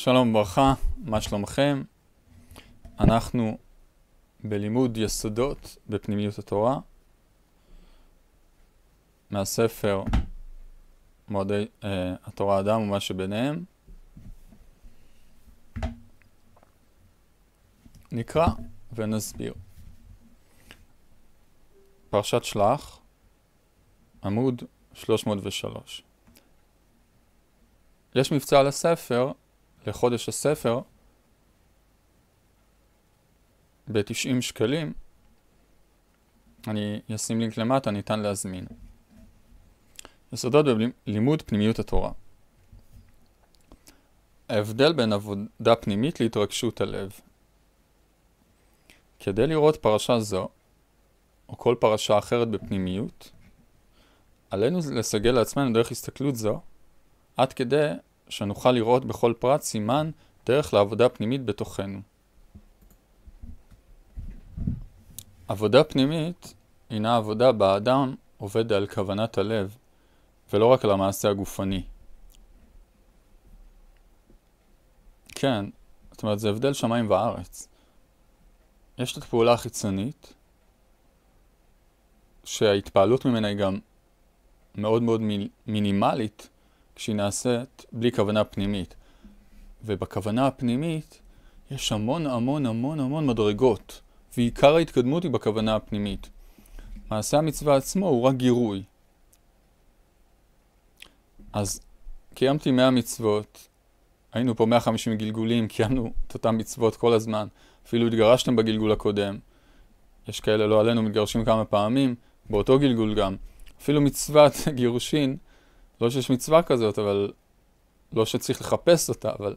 שלום וברכה, מה שלומכם? אנחנו בלימוד יסודות בפנימיות התורה מהספר מועדי התורה אדם ומה שביניהם. נקרא ונסביר. פרשת שלח, עמוד 303. יש מבצע על הספר, לחודש הספר, ב-90 שקלים. אני אשים לינק למטה, ניתן להזמין. יסודות בלימוד פנימיות התורה. ההבדל בין עבודה פנימית להתרגשות הלב. כדי לראות פרשה זו, או כל פרשה אחרת בפנימיות, עלינו לסגל לעצמנו דרך הסתכלות זו, עד כדי שנוכל לראות בכל פרט סימן דרך לעבודה פנימית בתוכנו. עבודה פנימית הינה עבודה בה האדם עובד על כוונת הלב, ולא רק על המעשה הגופני. כן, זאת אומרת, זה הבדל שמיים וארץ. יש את הפעולה החיצונית, שההתפעלות ממנה היא גם מאוד מאוד מינימלית, כשהיא נעשית בלי כוונה פנימית. ובכוונה הפנימית יש המון מדרגות, ועיקר ההתקדמות היא בכוונה הפנימית. מעשה המצווה עצמו הוא רק גירוי. אז קיימתי 100 מצוות, היינו פה 150 גלגולים, קיימנו את אותם מצוות כל הזמן, אפילו התגרשתם בגלגול הקודם. יש כאלה לא עלינו מתגרשים כמה פעמים, באותו גלגול גם. אפילו מצוות גירושין, לא שיש מצווה כזאת, אבל לא שצריך לחפש אותה, אבל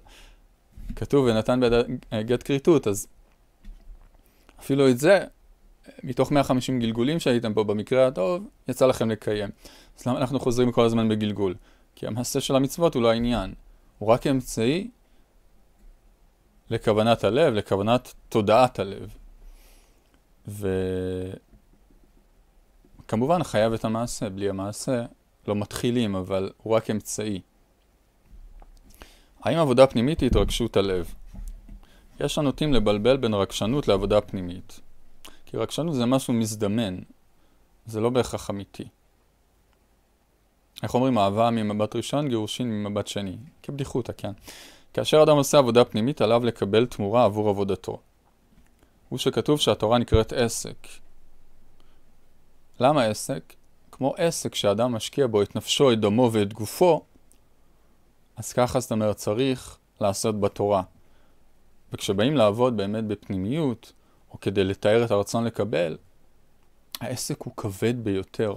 כתוב ונתן ביד גט כריתות, אז אפילו את זה, מתוך 150 גלגולים שהייתם פה במקרה הטוב, יצא לכם לקיים. אז למה אנחנו חוזרים כל הזמן בגלגול? כי המעשה של המצוות הוא לא העניין. הוא רק אמצעי לכוונת הלב, לכוונת תודעת הלב. וכמובן חייב את המעשה, בלי המעשה לא מתחילים, אבל הוא רק אמצעי. האם עבודה פנימית היא התרגשות הלב? יש הנוטים לבלבל בין רגשנות לעבודה פנימית. כי רגשנות זה משהו מזדמן, זה לא בהכרח אמיתי. איך אומרים, אהבה ממבט ראשון, גירושין ממבט שני. כבדיחותא, כן. כאשר אדם עושה עבודה פנימית, עליו לקבל תמורה עבור עבודתו. הוא שכתוב שהתורה נקראת עסק. למה עסק? כמו עסק שאדם משקיע בו את נפשו, את דמו ואת גופו, אז ככה זאת אומרת צריך לעשות בתורה. וכשבאים לעבוד באמת בפנימיות, או כדי לתאר את הרצון לקבל, העסק הוא כבד ביותר.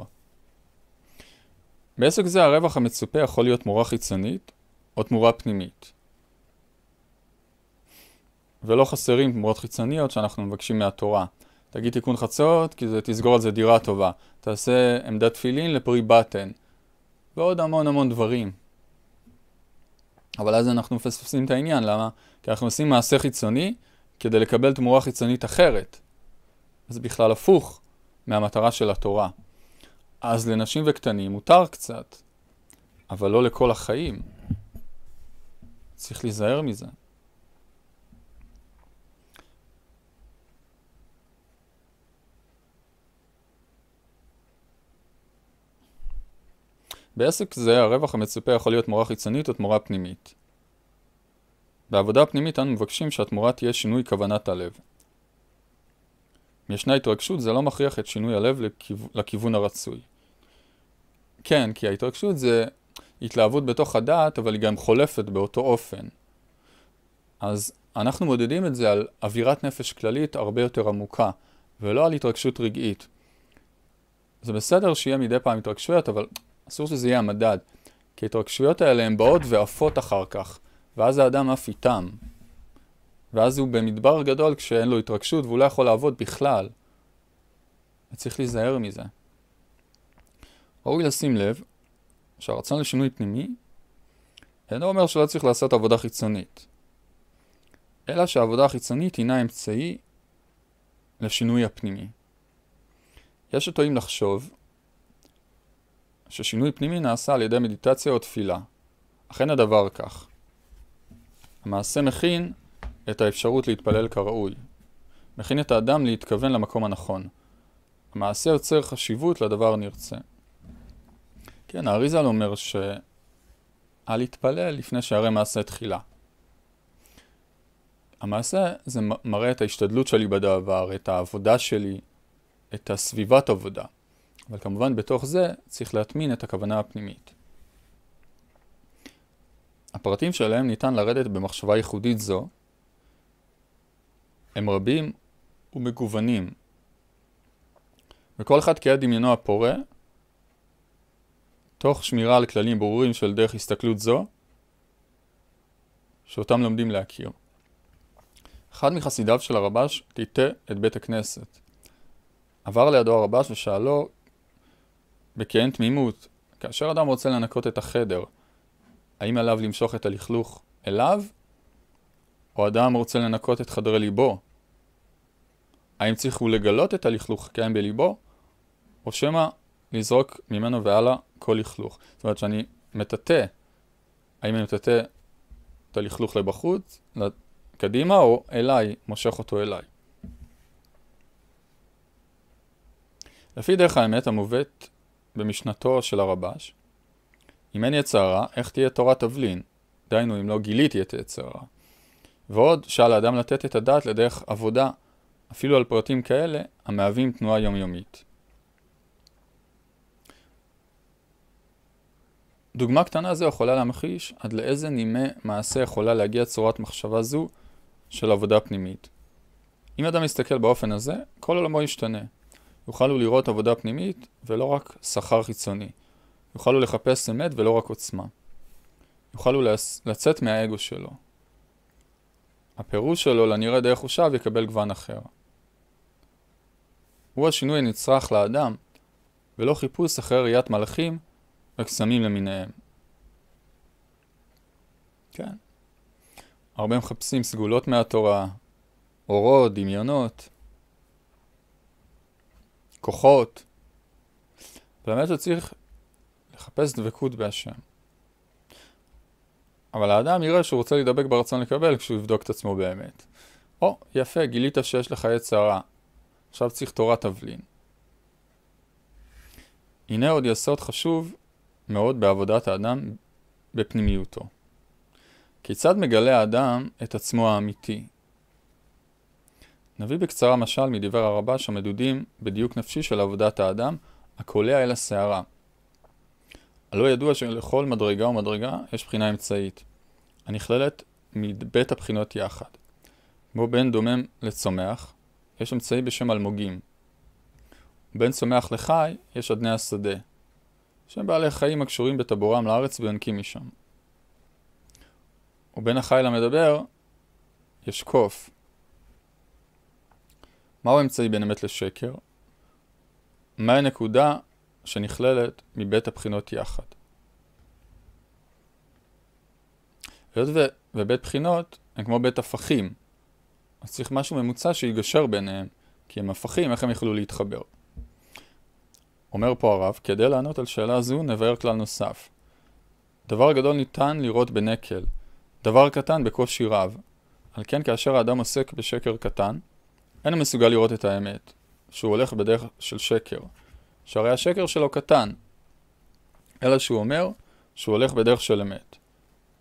בעסק זה הרווח המצופה יכול להיות תמורה חיצונית, או תמורה פנימית. ולא חסרים תמורות חיצוניות שאנחנו מבקשים מהתורה. תגיד תיקון חצות, כי זה תסגור על זה דירה טובה. תעשה עמדת תפילין לפרי בטן. ועוד המון דברים. אבל אז אנחנו מפספסים את העניין. למה? כי אנחנו עושים מעשה חיצוני כדי לקבל תמורה חיצונית אחרת. זה בכלל הפוך מהמטרה של התורה. אז לנשים וקטנים מותר קצת, אבל לא לכל החיים. צריך להיזהר מזה. בעסק זה הרווח המצופה יכול להיות תמורה חיצונית או תמורה פנימית. בעבודה הפנימית אנו מבקשים שהתמורה תהיה שינוי כוונת הלב. אם ישנה התרגשות זה לא מכריח את שינוי הלב לכיוון הרצוי. כן, כי ההתרגשות זה התלהבות בתוך הדעת, אבל היא גם חולפת באותו אופן. אז אנחנו מודדים את זה על אווירת נפש כללית הרבה יותר עמוקה, ולא על התרגשות רגעית. זה בסדר שיהיה מדי פעם התרגשויות, אבל אסור שזה יהיה המדד, כי ההתרגשויות האלה הן באות ועפות אחר כך, ואז האדם עף איתם. ואז הוא במדבר גדול כשאין לו התרגשות, והוא לא יכול לעבוד בכלל. וצריך להיזהר מזה. ראוי לשים לב שהרצון לשינוי פנימי אינו אומר שלא צריך לעשות עבודה חיצונית, אלא שהעבודה החיצונית הינה אמצעי לשינוי הפנימי. יש הטועים לחשוב ששינוי פנימי נעשה על ידי מדיטציה או תפילה. אכן הדבר כך. המעשה מכין את האפשרות להתפלל כראוי. מכין את האדם להתכוון למקום הנכון. המעשה יוצר חשיבות לדבר נרצה. כן, האריז"ל אומר שאל יתפלל לפני שהרי מעשה תחילה. המעשה זה מראה את ההשתדלות שלי בדבר, את העבודה שלי, את הסביבת עבודה. אבל כמובן בתוך זה צריך להטמין את הכוונה הפנימית. הפרטים שלהם ניתן לרדת במחשבה ייחודית זו. הם רבים ומגוונים. וכל אחד כיד דמיונו הפורה, תוך שמירה על כללים ברורים של דרך הסתכלות זו, שאותם לומדים להכיר. אחד מחסידיו של הרבש טיטה את בית הכנסת. עבר לידו הרבש ושאלו בכן תמימות, כאשר אדם רוצה לנקות את החדר, האם עליו למשוך את הלכלוך אליו, או אדם רוצה לנקות את חדרי ליבו? האם צריך הוא לגלות את הלכלוך קיים בליבו, או שמא לזרוק ממנו והלאה כל לכלוך? זאת אומרת שאני מטאטא, האם אני מטאטא את הלכלוך לבחוץ, קדימה, או אליי, מושך אותו אליי. לפי דרך האמת המובאת במשנתו של הרבש, אם אין יצר הרע, איך תהיה תורת תבלין? דהיינו, אם לא גיליתי את יצר הרע. ועוד, שעל האדם לתת את הדעת לדרך עבודה, אפילו על פרטים כאלה, המהווים תנועה יומיומית. דוגמה קטנה זו יכולה להמחיש עד לאיזה נימה מעשה יכולה להגיע צורת מחשבה זו של עבודה פנימית. אם אדם מסתכל באופן הזה, כל עולמו ישתנה. יוכל הוא לראות עבודה פנימית ולא רק שכר חיצוני. יוכל הוא לחפש אמת ולא רק עוצמה. יוכל הוא לצאת מהאגו שלו. הפירוש שלו לנראה דרך חושיו יקבל גוון אחר. הוא השינוי הנצרך לאדם, ולא חיפוש אחרי ראיית מלאכים וקסמים למיניהם. כן. הרבה מחפשים סגולות מהתורה, אורות, דמיונות, כוחות. באמת הוא צריך לחפש דבקות בהשם. אבל האדם יראה שהוא רוצה להידבק ברצון לקבל כשהוא יבדוק את עצמו באמת. או, יפה, גילית שיש לך יצר הרע. עכשיו צריך תורת תבלין. הנה עוד יסוד חשוב מאוד בעבודת האדם בפנימיותו. כיצד מגלה האדם את עצמו האמיתי? נביא בקצרה משל מדבר הרבש המדודים בדיוק נפשי של עבודת האדם, הקולע אל השערה. הלא ידוע שלכל מדרגה ומדרגה יש בחינה אמצעית, הנכללת מבית הבחינות יחד. כמו בין דומם לצומח, יש אמצעי בשם אלמוגים. בין צומח לחי יש אדני השדה, שהם בעלי חיים הקשורים בטבורם לארץ ויונקים משם. ובין החי למדבר יש קוף. מהו אמצעי בין אמת לשקר? מהי הנקודה שנכללת מבית הבחינות יחד? היות ובית בחינות הם כמו בית הפכים, אז צריך משהו ממוצע שיגשר ביניהם, כי הם הפכים, איך הם יכלו להתחבר? אומר פה הרב, כדי לענות על שאלה זו נבהר כלל נוסף. דבר גדול ניתן לראות בנקל, דבר קטן בקושי רב. על כן כאשר האדם עוסק בשקר קטן, אין הוא מסוגל לראות את האמת, שהוא הולך בדרך של שקר, שהרי השקר שלו קטן, אלא שהוא אומר שהוא הולך בדרך של אמת,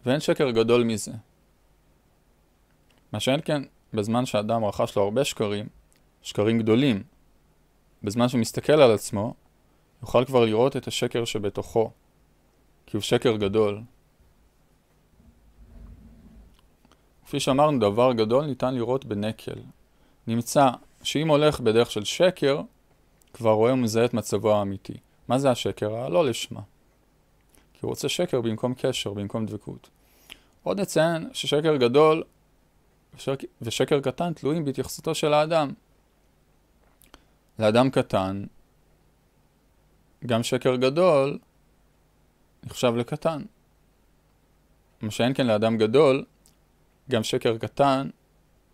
ואין שקר גדול מזה. מה שאין כן, בזמן שהאדם רכש לו הרבה שקרים, שקרים גדולים, בזמן שהוא מסתכל על עצמו, יוכל כבר לראות את השקר שבתוכו, כי הוא שקר גדול. כפי שאמרנו, דבר גדול ניתן לראות בנקל. נמצא שאם הולך בדרך של שקר, כבר רואה ומזהה את מצבו האמיתי. מה זה השקר? הלא לשמה. כי הוא רוצה שקר במקום קשר, במקום דבקות. עוד נציין ששקר גדול ושקר קטן תלויים בהתייחסותו של האדם. לאדם קטן, גם שקר גדול נחשב לקטן. מה שאין כן לאדם גדול, גם שקר קטן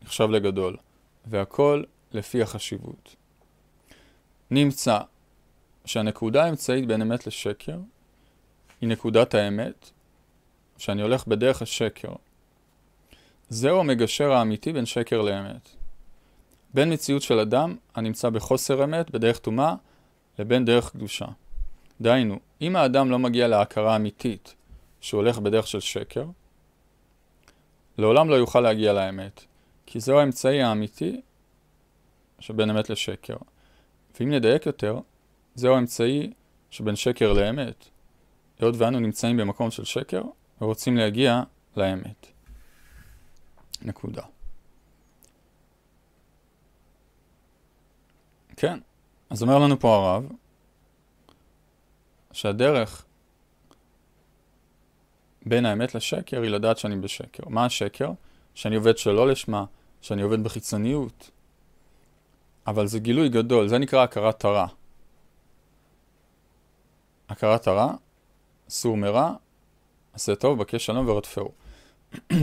נחשב לגדול. והכל לפי החשיבות. נמצא שהנקודה האמצעית בין אמת לשקר היא נקודת האמת, שאני הולך בדרך השקר. זהו המגשר האמיתי בין שקר לאמת. בין מציאות של אדם הנמצא בחוסר אמת, בדרך טומאה, לבין דרך קדושה. דהיינו, אם האדם לא מגיע להכרה אמיתית שהוא הולך בדרך של שקר, לעולם לא יוכל להגיע לאמת, כי זהו האמצעי האמיתי שבין אמת לשקר. ואם נדייק יותר, זהו האמצעי שבין שקר לאמת. היות ואנו נמצאים במקום של שקר, ורוצים להגיע לאמת. נקודה. כן, אז אומר לנו פה הרב, שהדרך בין האמת לשקר היא לדעת שאני בשקר. מה השקר? שאני עובד שלא לשמה, שאני עובד בחיצוניות. אבל זה גילוי גדול, זה נקרא הכרת הרע. הכרת הרע, סור מרע, עשה טוב, בקש שלום ורדפהו.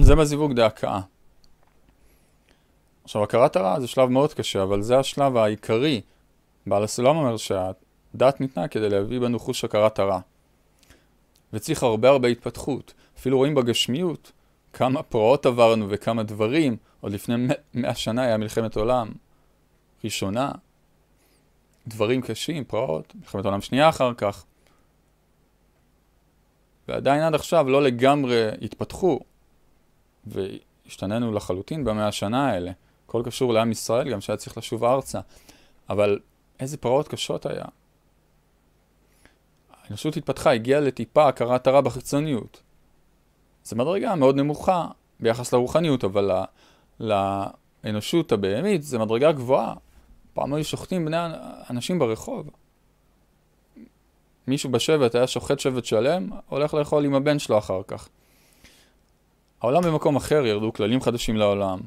זה בזיווג דהכאה. עכשיו, הכרת הרע זה שלב מאוד קשה, אבל זה השלב העיקרי. בעל הסולם אומר שהדת ניתנה כדי להביא בנו חוש הכרת הרע. וצריך הרבה התפתחות. אפילו רואים בגשמיות כמה פרעות עברנו וכמה דברים. עוד לפני 100 שנה היה מלחמת עולם ראשונה. דברים קשים, פרעות, מלחמת עולם שנייה אחר כך. ועדיין עד עכשיו לא לגמרי התפתחו. והשתננו לחלוטין ב100 השנה האלה. הכל קשור לעם ישראל, גם שהיה צריך לשוב ארצה. אבל איזה פרעות קשות היה. האנושות התפתחה, הגיעה לטיפה הכרת הרע בחיצוניות. זו מדרגה מאוד נמוכה ביחס לרוחניות, אבל לאנושות הבהמית זו מדרגה גבוהה. פעם היו שוחטים בני אנשים ברחוב. מישהו בשבט היה שוחט שבט שלם, הולך לאכול עם הבן שלו אחר כך. העולם במקום אחר, ירדו כללים חדשים לעולם.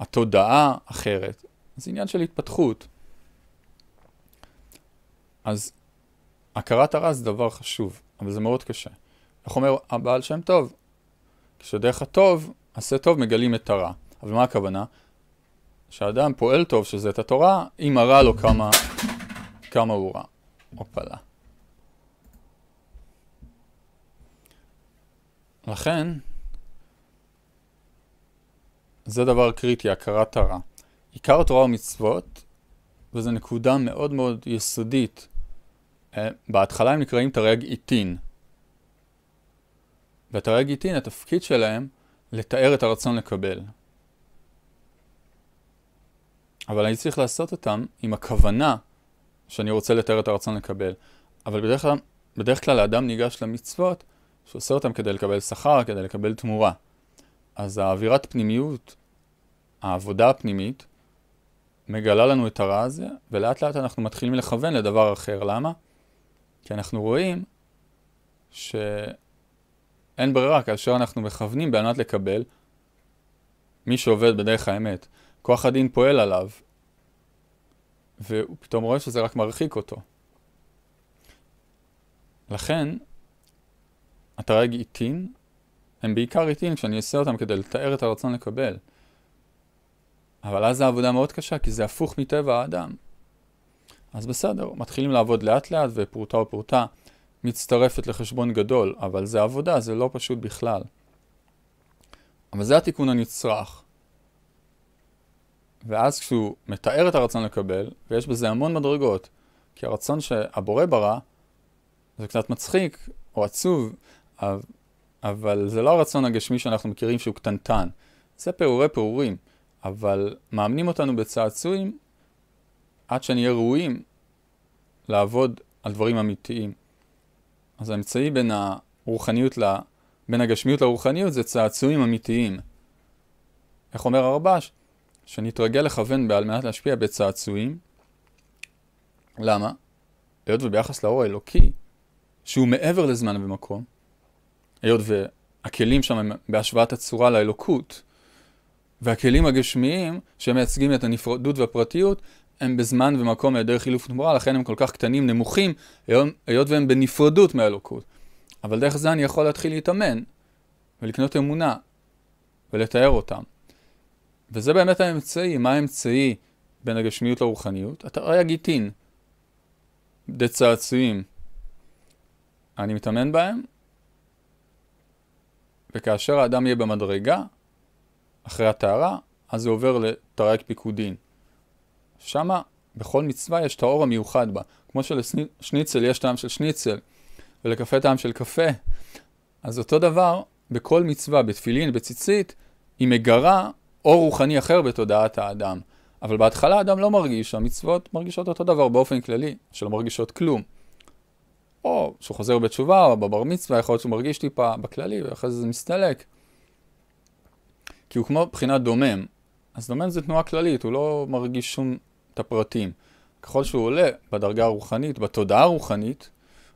התודעה אחרת. זה עניין של התפתחות. אז הכרת הרע זה דבר חשוב, אבל זה מאוד קשה. איך אומר הבעל שם טוב? כשדרך הטוב, עשה טוב, מגלים את הרע. אבל מה הכוונה? שהאדם פועל טוב, שזה את התורה, אם הרע לו כמה הוא רע. אופלה. לכן, זה דבר קריטי, הכרת הרע. עיקר התורה ומצוות, וזו נקודה מאוד מאוד יסודית. בהתחלה הם נקראים תרי"ג עיטין. ותרי"ג עיטין, התפקיד שלהם לתאר את הרצון לקבל. אבל אני צריך לעשות אותם עם הכוונה שאני רוצה לתאר את הרצון לקבל. אבל בדרך כלל האדם ניגש למצוות שעושה אותם כדי לקבל שכר, כדי לקבל תמורה. אז האווירת פנימיות, העבודה הפנימית, מגלה לנו את הרע הזה, ולאט לאט אנחנו מתחילים לכוון לדבר אחר. למה? כי אנחנו רואים שאין ברירה, כאשר אנחנו מכוונים בענת לקבל, מי שעובד בדרך האמת, כוח הדין פועל עליו, והוא פתאום רואה שזה רק מרחיק אותו. לכן, התרי"ג עיטין, הם בעיקר עיטין כשאני אעשה אותם כדי לתאר את הרצון לקבל. אבל אז זו עבודה מאוד קשה, כי זה הפוך מטבע האדם. אז בסדר, מתחילים לעבוד לאט לאט, ופרוטה ופרוטה מצטרפת לחשבון גדול, אבל זה עבודה, זה לא פשוט בכלל. אבל זה התיקון הנצרך. ואז כשהוא מתאר את הרצון לקבל, ויש בזה המון מדרגות, כי הרצון שהבורא ברא, זה קצת מצחיק או עצוב, אבל זה לא הרצון הגשמי שאנחנו מכירים שהוא קטנטן. זה פירורים, אבל מאמנים אותנו בצעצועים עד שנהיה ראויים לעבוד על דברים אמיתיים. אז האמצעי בין בין הגשמיות לרוחניות זה צעצועים אמיתיים. איך אומר הרב"ש? שנתרגל לכוון על מנת להשפיע בצעצועים. למה? היות וביחס לאור האלוקי, שהוא מעבר לזמן ומקום, היות והכלים שם הם בהשוואת הצורה לאלוקות, והכלים הגשמיים שמייצגים את הנפרדות והפרטיות, הם בזמן ומקום היעדר חילוף תמורה, לכן הם כל כך קטנים, נמוכים, היות והם בנפרדות מהאלוקות. אבל דרך זה אני יכול להתחיל להתאמן, ולקנות אמונה, ולתאר אותם. וזה באמת האמצעי. מה האמצעי בין הגשמיות לרוחניות? התרי"ג עיטין, דצעצועים. אני מתאמן בהם, וכאשר האדם יהיה במדרגה, אחרי הטהרה, אז זה עובר לתרי"ג פיקודין. שמה, בכל מצווה יש את האור המיוחד בה. כמו שלשניצל יש טעם של שניצל, ולקפה טעם של קפה. אז אותו דבר, בכל מצווה, בתפילין, בציצית, היא מגרה אור רוחני אחר בתודעת האדם. אבל בהתחלה האדם לא מרגיש, המצוות מרגישות אותו דבר באופן כללי, שלא מרגישות כלום. או שהוא חוזר בתשובה, או בבר מצווה, יכול להיות שהוא מרגיש טיפה בכללי, ואחרי זה מסתלק. כי הוא כמו בחינת דומם. אז דומם זה תנועה כללית, הוא לא מרגיש שום את הפרטים. ככל שהוא עולה בדרגה הרוחנית, בתודעה הרוחנית,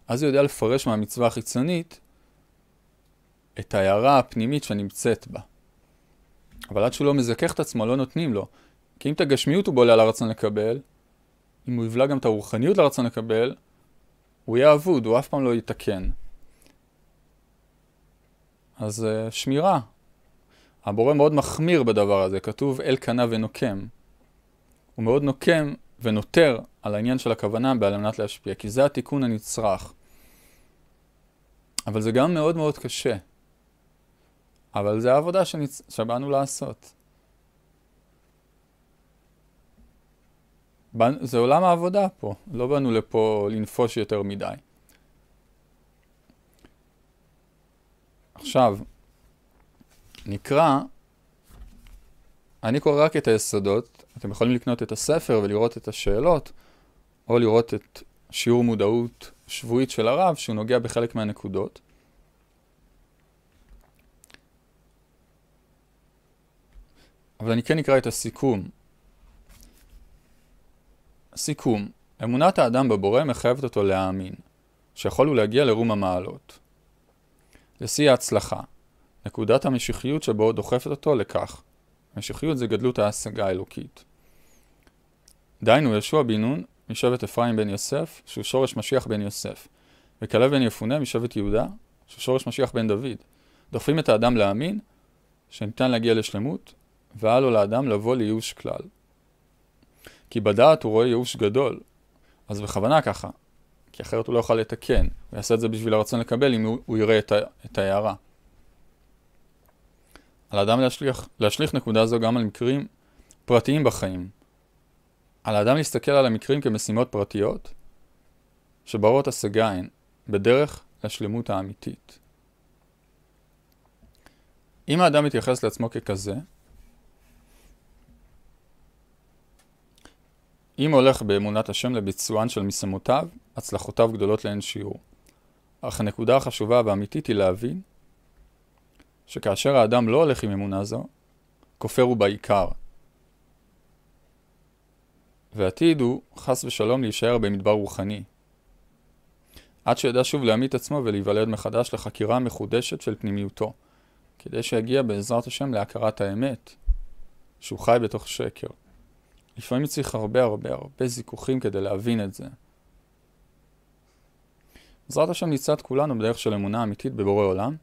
אז הוא יודע לפרש מהמצווה החיצונית את ההערה הפנימית שנמצאת בה. אבל עד שהוא לא מזכך את עצמו, לא נותנים לו. כי אם את הגשמיות הוא בולה לרצון לקבל, אם הוא יבלע גם את הרוחניות לרצון לקבל, הוא יהיה אבוד, הוא אף פעם לא יתקן. אז שמירה. הבורא מאוד מחמיר בדבר הזה, כתוב אל קנה ונוקם. הוא מאוד נוקם ונותר על העניין של הכוונה על מנת להשפיע, כי זה התיקון הנצרך. אבל זה גם מאוד מאוד קשה. אבל זה העבודה שבאנו לעשות. זה עולם העבודה פה, לא באנו לפה לנפוש יותר מדי. עכשיו, נקרא, אני קורא רק את היסודות, אתם יכולים לקנות את הספר ולראות את השאלות, או לראות את שיעור מודעות שבועית של הרב, שהוא נוגע בחלק מהנקודות. אבל אני כן נקרא את הסיכום. סיכום, אמונת האדם בבורא מחייבת אותו להאמין, שיכול הוא להגיע לרום המעלות. לשיא ההצלחה, נקודת המשיחיות שבו דוחפת אותו לכך. המשיחיות זה גדלות ההשגה האלוקית. דיינו ישוע בן נון משבט אפרים בן יוסף, שהוא שורש משיח בן יוסף, וכלב בן יפונה משבט יהודה, שהוא שורש משיח בן דוד. דוחפים את האדם להאמין שניתן להגיע לשלמות, ועל לו לאדם לבוא לייאוש כלל. כי בדעת הוא רואה ייאוש גדול, אז בכוונה ככה, כי אחרת הוא לא יוכל לתקן, הוא יעשה את זה בשביל הרצון לקבל אם הוא יראה את ההערה. על האדם להשליך נקודה זו גם על מקרים פרטיים בחיים. על האדם להסתכל על המקרים כמשימות פרטיות, שברות השגה הן בדרך לשלמות האמיתית. אם האדם מתייחס לעצמו ככזה, אם הולך באמונת השם לביצוען של משימותיו, הצלחותיו גדולות לאין שיעור. אך הנקודה החשובה והאמיתית היא להבין שכאשר האדם לא הולך עם אמונה זו, כופר הוא בעיקר. ועתיד הוא חס ושלום להישאר במדבר רוחני. עד שידע שוב להעמיד עצמו ולהיוולד מחדש לחקירה מחודשת של פנימיותו, כדי שיגיע בעזרת השם להכרת האמת, שהוא חי בתוך שקר. לפעמים צריך הרבה זיכוכים כדי להבין את זה. בעזרת השם נצעד כולנו בדרך של אמונה אמיתית בבורא עולם,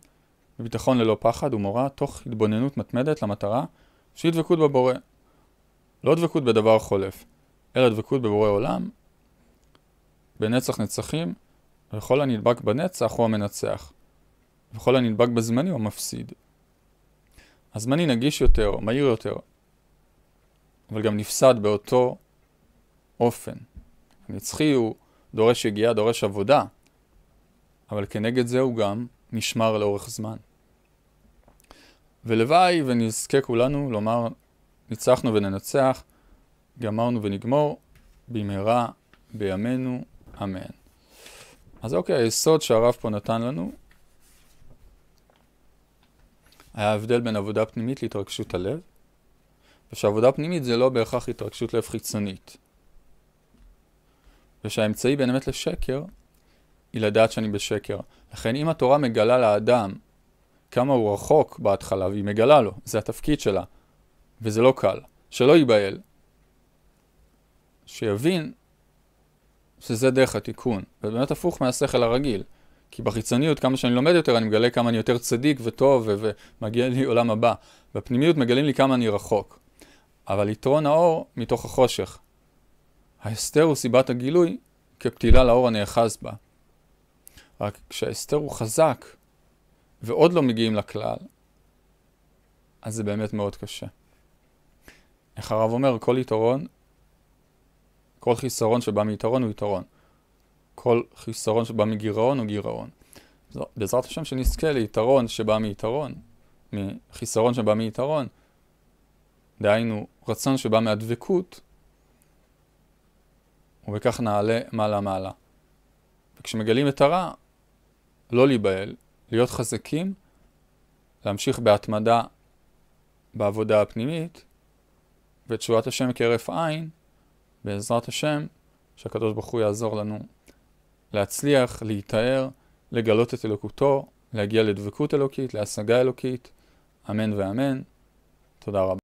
בביטחון ללא פחד ומורא, תוך התבוננות מתמדת למטרה שהיא דבקות בבורא. לא דבקות בדבר חולף, אלא דבקות בבורא עולם, בנצח נצחים, וכל הנדבק בנצח הוא המנצח, וכל הנדבק בזמני הוא המפסיד. הזמני נגיש יותר, מהיר יותר, אבל גם נפסד באותו אופן. הנצחי הוא דורש יגיעה, דורש עבודה, אבל כנגד זה הוא גם נשמר לאורך זמן. ולוואי ונזכה כולנו לומר, ניצחנו וננצח, גמרנו ונגמור, במהרה בימינו, אמן. אז אוקיי, היסוד שהרב פה נתן לנו, היה הבדל בין עבודה פנימית להתרגשות הלב, ושעבודה פנימית זה לא בהכרח התרגשות לב חיצונית. ושהאמצעי באמת לשקר, היא לדעת שאני בשקר. לכן אם התורה מגלה לאדם כמה הוא רחוק בהתחלה, והיא מגלה לו, זה התפקיד שלה, וזה לא קל, שלא ייבהל, שיבין שזה דרך התיקון, ובאמת הפוך מהשכל הרגיל, כי בחיצוניות כמה שאני לומד יותר, אני מגלה כמה אני יותר צדיק וטוב, ומגיע לי עולם הבא. בפנימיות מגלים לי כמה אני רחוק. אבל יתרון האור מתוך החושך. ההסתר הוא סיבת הגילוי כפתילה לאור הנאחז בה. רק כשההסתר הוא חזק ועוד לא מגיעים לכלל, אז זה באמת מאוד קשה. איך הרב אומר, כל חיסרון שבא מיתרון הוא יתרון. כל חיסרון שבא מגירעון הוא גירעון. בעזרת השם שנזכה ליתרון שבא מיתרון, מחיסרון שבא מיתרון, דהיינו רצון שבא מהדבקות, ובכך נעלה מעלה מעלה. וכשמגלים את הרע, לא להיבהל, להיות חזקים, להמשיך בהתמדה בעבודה הפנימית, ותשועת השם כהרף עין, בעזרת השם, שהקדוש ברוך הוא יעזור לנו להצליח, להתאר, לגלות את אלוקותו, להגיע לדבקות אלוקית, להשגה אלוקית. אמן ואמן. תודה רבה.